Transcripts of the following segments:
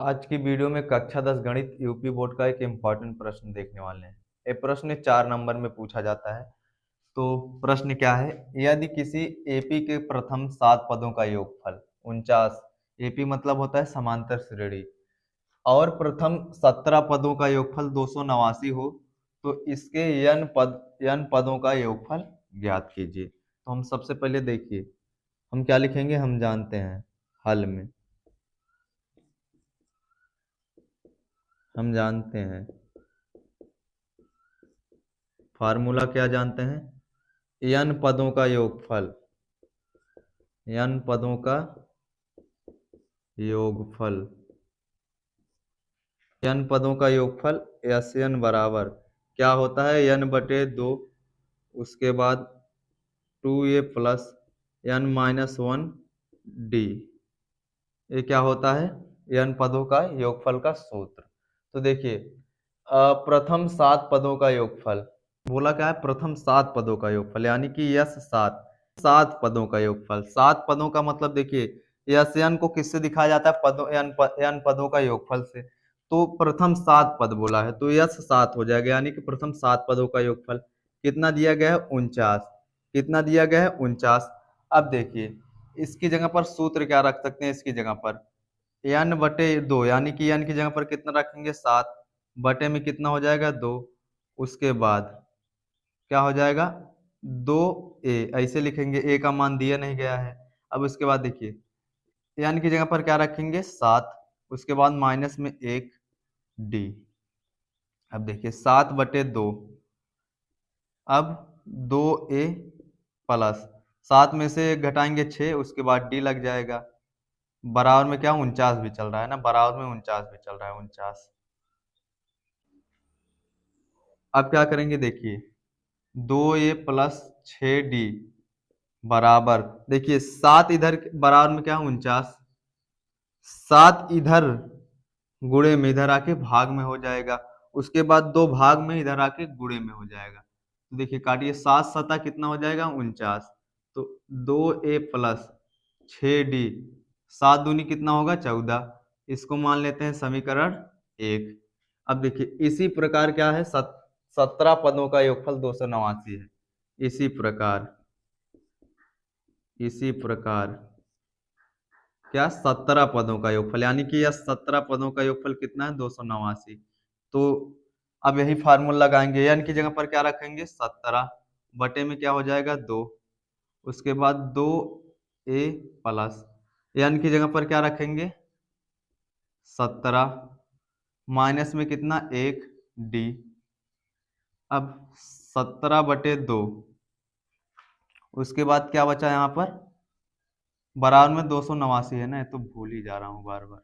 आज की वीडियो में कक्षा 10 गणित यूपी बोर्ड का एक इम्पॉर्टेंट प्रश्न देखने वाले हैं। ये प्रश्न 4 नंबर में पूछा जाता है। तो प्रश्न क्या है? यदि किसी एपी के प्रथम 7 पदों का योगफल 49, एपी मतलब होता है समांतर श्रेणी, और प्रथम 17 पदों का योगफल 289 हो, तो इसके n पदों का योगफल ज्ञात कीजिए। तो हम सबसे पहले देखिए, हम क्या लिखेंगे, हम जानते हैं हल में। हम जानते हैं फार्मूला, क्या जानते हैं, n पदों का योगफल, n पदों का योगफल, n पदों का योगफल Sn बराबर क्या होता है, n/2, उसके बाद 2a प्लस n-1d। ये क्या होता है, n पदों का योगफल का सूत्र। तो देखिए, प्रथम 7 पदों का योगफल बोला क्या है, प्रथम 7 पदों का योगफल, यानी कि यस 7 पदों का योगफल। 7 पदों का मतलब देखिए, यस n को किससे दिखाया जाता है, पदों n पदों का योगफल से। तो प्रथम 7 पद बोला है तो यस 7 हो जाएगा, यानी कि प्रथम 7 पदों का योगफल कितना दिया गया है, 49। कितना दिया गया है, 49। अब देखिए, इसकी जगह पर सूत्र क्या रख सकते हैं, इसकी जगह पर n/2, यानी कि n की जगह पर कितना रखेंगे, 7, बटे में कितना हो जाएगा, 2, उसके बाद क्या हो जाएगा, 2a, ऐसे लिखेंगे, a का मान दिया नहीं गया है। अब उसके बाद देखिए, n की जगह पर क्या रखेंगे, 7, उसके बाद माइनस में 1d। अब देखिए 7/2, अब 2a प्लस 7 में से एक घटाएंगे 6, उसके बाद d लग जाएगा, बराबर में क्या, 49 भी चल रहा है ना, बराबर में 49 भी चल रहा है, 49। अब क्या करेंगे, देखिए 2a प्लस 6d बराबर, देखिए 7 इधर बराबर में क्या, 49, 7 इधर गुणे में इधर आके भाग में हो जाएगा, उसके बाद 2 भाग में इधर आके गुणे में हो जाएगा। तो देखिए काटिए, 7 कितना हो जाएगा, 49। तो 2a प्लस 6d, 7 दूनी कितना होगा, 14। इसको मान लेते हैं समीकरण 1। अब देखिए इसी प्रकार क्या है, 17 पदों का योगफल 289 है। इसी प्रकार क्या, 17 पदों का योगफल, यानी कि यह 17 पदों का योगफल कितना है, 289। तो अब यही फार्मूला लगाएंगे, n की जगह पर क्या रखेंगे, 17, बटे में क्या हो जाएगा, 2, उसके बाद 2a प्लस n की जगह पर क्या रखेंगे, 17, माइनस में कितना, 1d। अब 17/2, उसके बाद क्या बचा यहाँ पर, बराबर में 289 है ना, ये तो भूल ही जा रहा हूँ बार बार।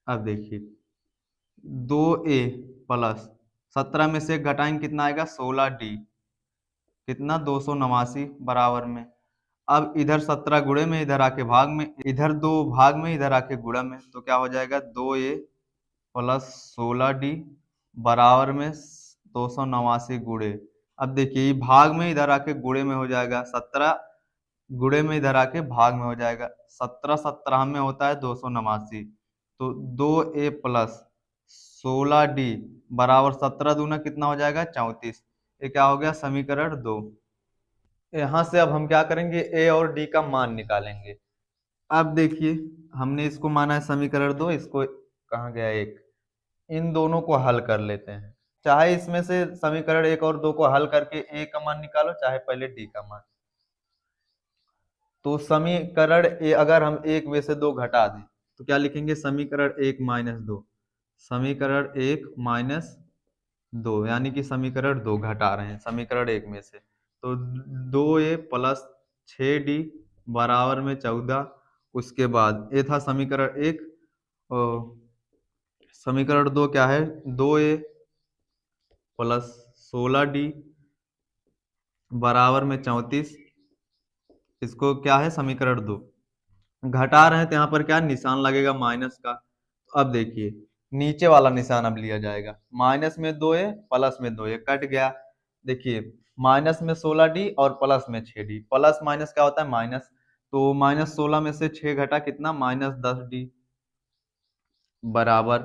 अब देखिए 2a प्लस 17 में से घटाएंगे कितना आएगा, 16d, कितना, 289 बराबर में। अब इधर 17 गुणे में इधर आके भाग में, इधर 2 भाग में इधर आके गुणा में, तो क्या हो जाएगा, 2a प्लस 16d बराबर में 289 गुणे। अब देखिए ये भाग में इधर आके गुणे में हो जाएगा, 17 गुणे में इधर आके भाग में हो जाएगा, 17 17 में होता है 289। तो 2a प्लस 16d बराबर 17 दूना कितना हो जाएगा, 34। ये क्या हो गया, समीकरण 2। यहाँ से अब हम क्या करेंगे, a और d का मान निकालेंगे। अब देखिए, हमने इसको माना है समीकरण 2, इसको कहाँ गया 1, इन दोनों को हल कर लेते हैं। चाहे इसमें से समीकरण 1 और 2 को हल करके a का मान निकालो, चाहे पहले d का मान। तो समीकरण अगर हम 1 में से 2 घटा दें तो क्या लिखेंगे, समीकरण 1 माइनस 2, समीकरण 1 माइनस 2, यानी कि समीकरण 2 घटा रहे हैं समीकरण 1 में से। तो 2a प्लस 6d बराबर में 14, उसके बाद ये था समीकरण 1, समीकरण 2 क्या है, 2a प्लस 16d बराबर में 34, इसको क्या है, समीकरण 2 घटा रहे हैं तो यहाँ पर क्या निशान लगेगा, माइनस का। तो अब देखिए नीचे वाला निशान अब लिया जाएगा, माइनस में 2a प्लस में 2a कट गया। देखिए माइनस में 16d और प्लस में 6d, प्लस माइनस क्या होता है, माइनस। तो -16 में से 6 घटा कितना, -10d। बराबर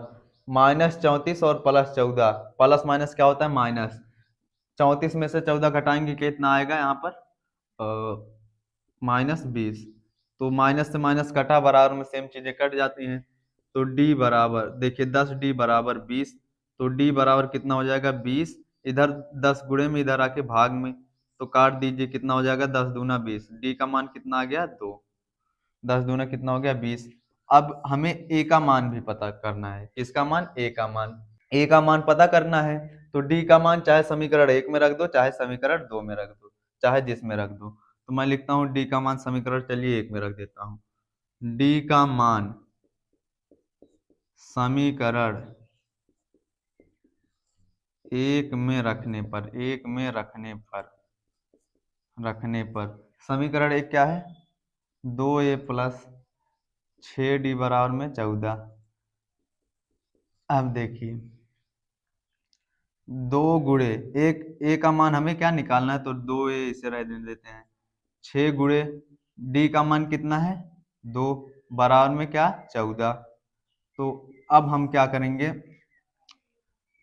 -34 और +14, प्लस माइनस क्या होता है माइनस। 34 में से 14 घटाएंगे कितना आएगा यहाँ पर, -20। तो माइनस से माइनस कटा, बराबर में सेम चीजें कट जाती हैं। तो डी बराबर देखिए 10D बराबर 20। तो डी बराबर कितना हो जाएगा 20, इधर 10 गुणे में इधर आके भाग में, तो काट दीजिए कितना हो जाएगा 10 दूना 20। डी का मान कितना आ गया 2। 10 दूना कितना हो गया 20। अब हमें ए का मान भी पता करना है। किसका मान, ए का मान। ए का मान पता करना है तो डी का मान चाहे समीकरण 1 में रख दो, चाहे समीकरण 2 में रख दो, चाहे जिसमें रख दो। तो मैं लिखता हूँ डी का मान, समीकरण चलिए 1 में रख देता हूँ। डी का मान समीकरण 1 में रखने पर, समीकरण 1 क्या है, 2a प्लस 6d बराबर में 14। अब देखिए 2 गुणे एक, ए का मान हमें क्या निकालना है, तो 2a इसे रह देते हैं। 6 गुणे डी का मान कितना है 2, बराबर में क्या 14। तो अब हम क्या करेंगे,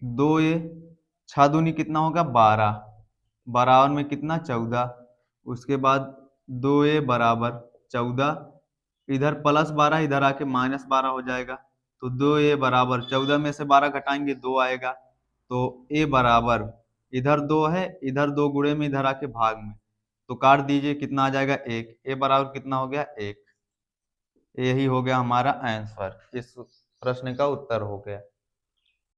2a 6 दूनी कितना होगा 12, बराबर में कितना 14। उसके बाद 2a बराबर 14, इधर +12 इधर आके -12 हो जाएगा। तो 2a बराबर 14 में से 12 घटाएंगे 2 आएगा। तो a बराबर इधर 2 है, इधर 2 गुणे में इधर आके भाग में, तो काट दीजिए कितना आ जाएगा 1। a बराबर कितना हो गया 1। यही हो गया हमारा आंसर, इस प्रश्न का उत्तर हो गया।